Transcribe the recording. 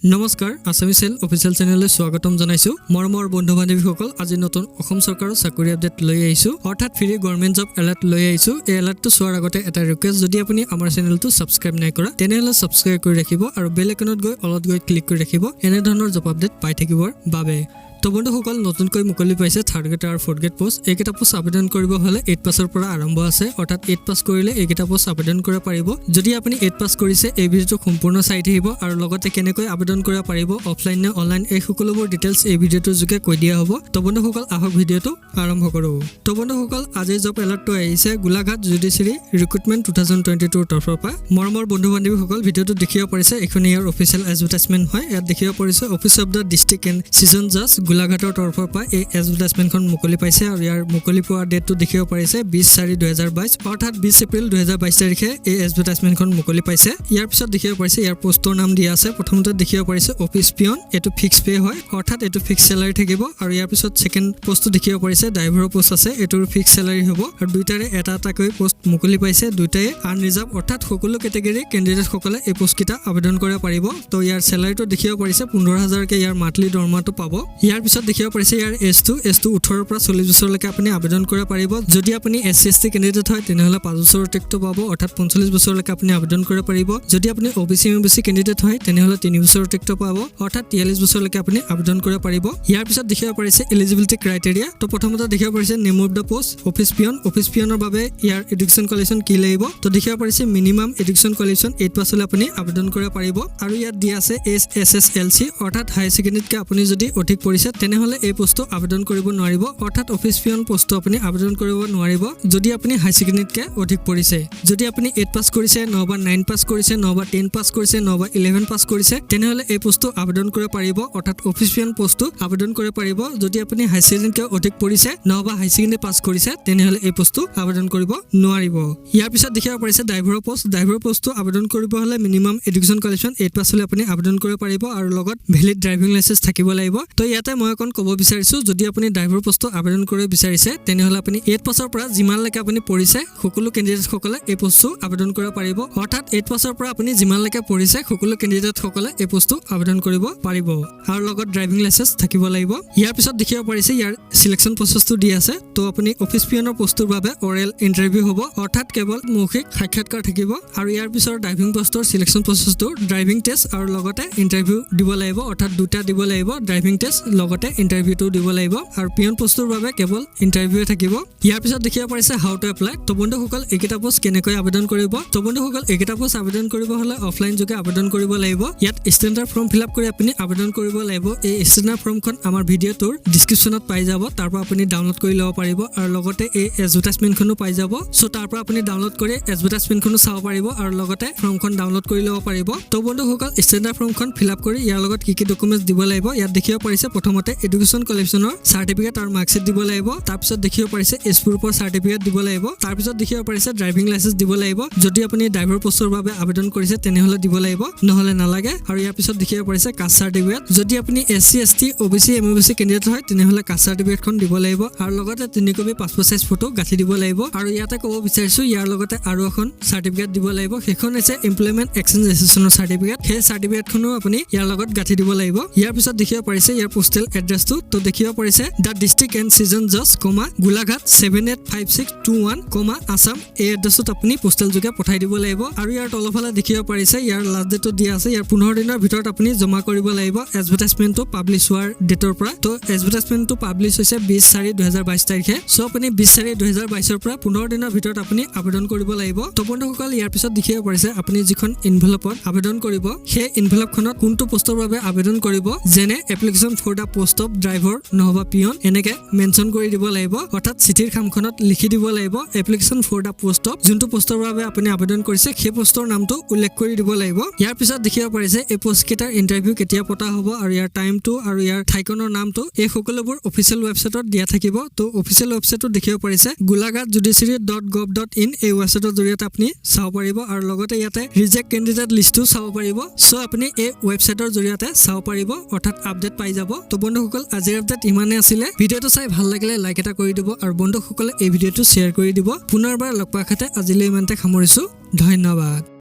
নমস্কাৰ আসামিসেল অফিচিয়েল চেনেললৈ স্বাগতম জনাইছো মৰমৰ বন্ধু বান্ধৱীসকল আজি নতুন অসম চৰকাৰৰ চাকৰি আপডেট লৈ আহিছো অৰ্থাৎ ফ্ৰী গভৰ্ণমেণ্ট জব এলাৰ্ট লৈ আহিছো এই এলাৰ্টটো চোৱাৰ আগতে এটা ৰিকুৱেষ্ট যদি আপুনি আমাৰ চেনেলটো সাবস্ক্ৰাইব নাই কৰা তেনেহলে সাবস্ক্ৰাইব কৰি ৰাখিব আৰু বেল আইকনত গৈ অলত গৈ ক্লিক কৰি ৰাখিব এনে ধৰণৰ জব আপডেট পাই থাকিবৰ বাবে তো বন্ধুসকল নতুনকৈ মুকলি পাইছে থাৰ্ড গ্ৰেড আৰু ফৰ্থ গ্ৰেড পোষ্ট এইকেইটা পোষ্ট আবেদন কৰিব হলে 8 পাছৰ পৰা আৰম্ভ আছে অৰ্থাৎ 8 পাছ কৰিলে এইকেইটা পোষ্ট আবেদন কৰিব পাৰিব যদি আপুনি 8 পাছ কৰিছে এই ভিডিওটো সম্পূৰ্ণ চাই থাকিব আৰু লগতে কেনেকৈ আবেদন কৰিব পাৰিব অফলাইন নে অনলাইন এই সকলোবোৰ ডিটেইলছ এই ভিডিওটোৰ যোগে কৈ দিয়া হ'ব তো বন্ধুসকল আহক ভিডিওটো আৰম্ভ কৰো তো বন্ধুসকল আজি জব এলাৰ্টটো আহিছে গোলাঘাট জুডিচিয়াৰী ৰিক্ৰুটমেণ্ট 2022 তৰফৰ পৰা মৰমৰ বন্ধু বান্ধৱীসকল ভিডিওটো দেখিব পাৰিছে এখন ইয়াৰ অফিচিয়েল এডভাৰটাইজমেণ্ট হয় ইয়াত দেখিব পাৰিছে office of the district and সিজন জাজ গোলাঘাটৰ তৰফৰ পৰা এই এডভাৰটাইজমেণ্টখন মুকলি পাইছে আৰু ইয়াৰ মুকলি পোৱাৰ ডেটটো দেখিব পাৰিছে 20/4/2022 অৰ্থাৎ 20 এপ্ৰিল 2022 তাৰিখে এই এডভাৰটাইজমেণ্টখন মুকলি পাইছে ইয়াৰ পিছত দেখিব পাৰিছে ইয়াৰ পোষ্টৰ নাম দিয়া আছে প্ৰথমতে দেখিব পাৰিছে অফিচ পিয়ন এটো ফিক্স পে হয় অৰ্থাৎ এটো ফিক্স স্যালাৰি থাকিব আৰু ইয়াৰ পিছত সেকেন্ড পোষ্টটো দেখিব পাৰিছে ড্ৰাইভাৰৰ পোষ্ট আছে এটোৰ ফিক্স স্যালাৰি হ'ব আৰু দুইটাৰে এটা পোষ্ট মুকলি পাইছে দুইটাই আনৰিজাৰ্ভ অৰ্থাৎ সকলো কেটেগৰী কেণ্ডিডেট সকলে এই পোষ্টকিটা আবেদন কৰিব পাৰিব তো ইয়াৰ স্যালাৰিটো দেখিব পাৰিছে 15000 কে ইয়াৰ মান্থলি দৰমহাটো পাব ইয়াৰ পিছত দেখিব পাৰিছে ইয়াৰ এজ টু 18 পৰা 40 বছৰলৈকে আপুনি আবেদন কৰিব পাৰিব যদি আপুনি এসসি কেণ্ডিডেট হয় তেনেহলে 5 বছৰৰ টিকটো পাব অৰ্থাৎ 45 বছৰলৈকে আপুনি আবেদন কৰিব পাৰিব যদি আপুনি ওবিসি কেণ্ডিডেট হয় তেনেহলে 3 বছৰৰ টিকটো পাব অৰ্থাৎ 43 বছৰলৈকে আপুনি আবেদন কৰিব পাৰিব ইয়াৰ পিছত দেখিব পাৰিছে এলিজিবিলিটি ক্ৰাইটেৰিয়া তো প্ৰথমতে দেখিব পাৰিছে name of the post office পিয়নৰ বাবে ইয়াৰ এডুকেশ্যন কোৱালিফিকেশ্যন কি লাগিব তো দেখিব পাৰিছে মিনিমাম এডুকেশ্যন কোৱালিফিকেশ্যন 8 পাছ হলে আপুনি আবেদন কৰিব পাৰিব আৰু ইয়াত দিয়া আছে এছএছএলসি অৰ্থাৎ হাই সেকেন্ডাৰীতকৈ আপুনি যদি অধিক পৰিছে তেনেহলে এই পোষ্টটো আবেদন কৰিব নোৱাৰিব অৰ্থাৎ অফিচ পিয়ন পোষ্টটো আপুনি আবেদন কৰিব নোৱাৰিব যদি আপুনি হাই সেকেন্ডাৰীতকৈ অধিক পৰিছে যদি আপুনি 8 পাছ কৰিছে নহবা 9 পাছ কৰিছে নহবা 10 পাছ কৰিছে নহবা 11 পাছ কৰিছে তেনেহলে এই পোষ্টটো আবেদন কৰিব পাৰিব অৰ্থাৎ অফিচ পিয়ন পোষ্টটো আবেদন কৰিব পাৰিব যদি আপুনি হাই সেকেন্ডাৰীতকৈ অধিক পৰিছে নহবা হাই সেকেন্ডাৰী পাছ কৰিছে তেনেহলে এই পোষ্টটো আবেদন কৰিব নোৱাৰিব ইয়াৰ পিছত দেখিব পাৰিছে ড্ৰাইভাৰৰ পোষ্টটো আবেদন কৰিব হলে মিনিমাম এডুকেশ্যন কোৱালিফিকেশ্যন 8 পাছ হলে আপুনি আবেদন কৰিব পাৰিব আৰু লগত ভ্যালিড ড্ৰাইভিং লাইসেন্স থাকিব লাগিব তো ইয়াতে মই অকন ক'ব বিচাৰিছো যদি আপুনি ড্ৰাইভাৰ পোষ্টটো আবেদন কৰিব বিচাৰিছে তেনেহলে আপুনি 8 পাছৰ পৰা যিমানলৈকে আপুনি পঢ়িছে সকলো কেণ্ডিডেট সকলে এই পোষ্টটো আবেদন কৰিব পাৰিব অৰ্থাৎ 8 পাছৰ পৰা আপুনি যিমানলৈকে পঢ়িছে সকলো কেণ্ডিডেট সকলে এই পোষ্টটো আবেদন কৰিব পাৰিব আৰু লগত ড্ৰাইভিং লাইসেন্স থাকিব লাগিব ইয়াৰ পিছত দেখিব পাৰিছে ইয়াৰ সিলেকশন প্ৰসেসটো দি আছে তো আপুনি অফিচ পিয়নৰ পোষ্টৰ বাবে অৰেল ইন্টাৰভিউ হ'ব অৰ্থাৎ কেৱল মৌখিক সাক্ষাৎকাৰ থাকিব আৰু ইয়াৰ পিছত ড্ৰাইভিং পোষ্টৰ সিলেকশন প্ৰসেসটো ড্ৰাইভিং টেষ্ট আৰু লগতে ইন্টাৰভিউ দিব লাগিব অৰ্থাৎ দুটা দিব লাগিব ড্ৰাইভিং টেষ্ট লগতে ইন্টাৰভিউটো দিব লাগিব আৰু পিয়ন পোষ্টৰ বাবে কেৱল ইন্টাৰভিউ থাকিব ইয়াৰ পিছত দেখিব পাৰিছে হাউ টু এপ্লাই তো বন্ধুসকল এইকেইটা পোষ্ট কেনেকৈ আবেদন কৰিব তো বন্ধুসকল এইকেইটা পোষ্ট আবেদন কৰিব হলে অফলাইন যোগে আবেদন কৰিব লাগিব ইয়াত ষ্টেণ্ডাৰ্ড ফৰ্ম ফিলআপ কৰি আপুনি আবেদন কৰিব লাগিব এই ষ্টেণ্ডাৰ্ড ফৰ্মখন আমাৰ ভিডিওটোৰ ডেসক্ৰিপচনত পাই যাব তাৰ পৰা আপুনি ডাউনলোড কৰি ল'ব পাৰিব আৰু লগতে এই এডভাৰটাইজমেণ্টখনো পাই যাব সো তাৰ পৰা আপুনি ডাউনলোড কৰি এডভাৰটাইজমেণ্টখনো চাব পাৰিব আৰু লগতে ফৰ্মখন ডাউনলোড কৰি ল'ব পাৰিব তো বন্ধুসকল ষ্টেণ্ডাৰ্ড ফৰ্মখন ফিলআপ কৰি ইয়াৰ লগত কি ডকুমেন্টছ দিব লাগিব ইয়াত দেখিব পাৰিছে প্ৰথমতে এডুকেশ্যন কোৱালিফিকেশ্যনৰ সাৰ্টিফিকেট আৰু মাৰ্কশিট দিব লাগিব তাৰ পিছত দেখিব পাৰিছে এজ গ্ৰুপৰ সাৰ্টিফিকেট দিব লাগিব তাৰ পিছত দেখিব পাৰিছে ড্ৰাইভিং লাইসেন্স দিব লাগিব যদি আপুনি ড্ৰাইভাৰ পোষ্টৰ বাবে আবেদন কৰিছে তেনেহলে দিব লাগিব নহলে নালাগে আৰু ইয়াৰ পিছত দেখিব পাৰিছে কাষ্ট সাৰ্টিফিকেট যদি আপুনি SC ST OBC MOBC candidate হয় তেনেহলে কাষ্ট সাৰ্টিফিকেটখন দিব লাগিব আৰু লগতে 3 কপি পাছপোৰ্ট সাইজ ফটো গাঁঠি দিব লাগিব আৰু ইয়াতে ক'ব বিচাৰিছো ইয়াৰ লগতে আৰু এখন সাৰ্টিফিকেট দিব লাগিব সেইখন হৈছে এমপ্লয়মেন্ট এক্সচেঞ্জ এছ'চিয়েশ্যনৰ সাৰ্টিফিকেট সেই সাৰ্টিফিকেটখনো আপুনি ইয়াৰ লগত গাঁঠি দিব লাগিব ইয়াৰ পিছত দেখিব পাৰিছে ইয়াৰ পোষ্টেল এড্ৰেছটো তো দেখিব পাৰিছে দা ডিস্ট্ৰিক্ট এণ্ড সিজন জাজ গোলাঘাট 785621 আসাম এই এড্ৰেছত আপুনি পোষ্টেল যোগে পঠাই দিব লাগিব আৰু ইয়াৰ তলফালে দেখিব পাৰিছে ইয়াৰ লাষ্ট ডেটটো দিয়া আছে ইয়াৰ 15 দিনৰ ভিতৰত আপুনি জমা কৰিব লাগিব এডভাৰটাইজমেণ্টটো পাব্লিছ হোৱাৰ ডেটৰ পৰা তো এডভাৰটাইজমেণ্টটো পাব্লিছ হৈছে 20/4/2022 তাৰিখে সো আপুনি 20/4/2022 পৰা 15 দিনৰ ভিতৰত আপুনি আবেদন কৰিব লাগিব তো বন্ধুসকল ইয়াৰ পিছত দেখিব পাৰিছে আপুনি যিখন এনভেলপত আবেদন কৰিব সেই এনভেলপখনত কোনটো পোষ্টৰ বাবে আবেদন কৰিব যেনে application for the post of driver নহবা পিয়ন এনেকে মেনশন কৰি দিব লাগিব অৰ্থাৎ চিঠিৰ খামখনত লিখি দিব লাগিব application for the post of যোনটো পোষ্টৰ বাবে আপুনি আবেদন কৰিছে সেই পোষ্টৰ নামটো উল্লেখ কৰি দিব লাগিব ইয়াৰ পিছত দেখিব পাৰিছে এই পোষ্ট কেইটাৰ ইন্টাৰভিউ কেতিয়া পতা হ'ব আৰু ইয়াৰ টাইমটো আৰু ইয়াৰ ঠাইখনৰ নামটো এই সকলোবোৰ অফিচিয়েল ৱেবছাইটত দিয়া থাকিব তো অফিচিয়েল ৱেবছাইটত দেখিব পাৰিছে golaghatjudiciary.gov.in এই ৱেবছাইটৰ জৰিয়তে আপুনি চাব পাৰিব আৰু লগতে ইয়াতে ৰিজেক্ট কেণ্ডিডেট লিষ্টটো চাব পাৰিব সো আপুনি এই ৱেবছাইটৰ জৰিয়তে চাব পাৰিব অৰ্থাৎ আপডেট পাই যাব তো বন্ধুসকল আজিৰ আপডেট ইমানে আছিলে ভিডিওটো চাই ভাল লাগিলে লাইক এটা কৰি দিব আৰু বন্ধুসকলে এই ভিডিওটো শ্বেয়াৰ কৰি দিব পুনৰবাৰ লগ পোৱাৰ খাতে আজিলৈ ইমানতে সামৰিছো ধন্যবাদ।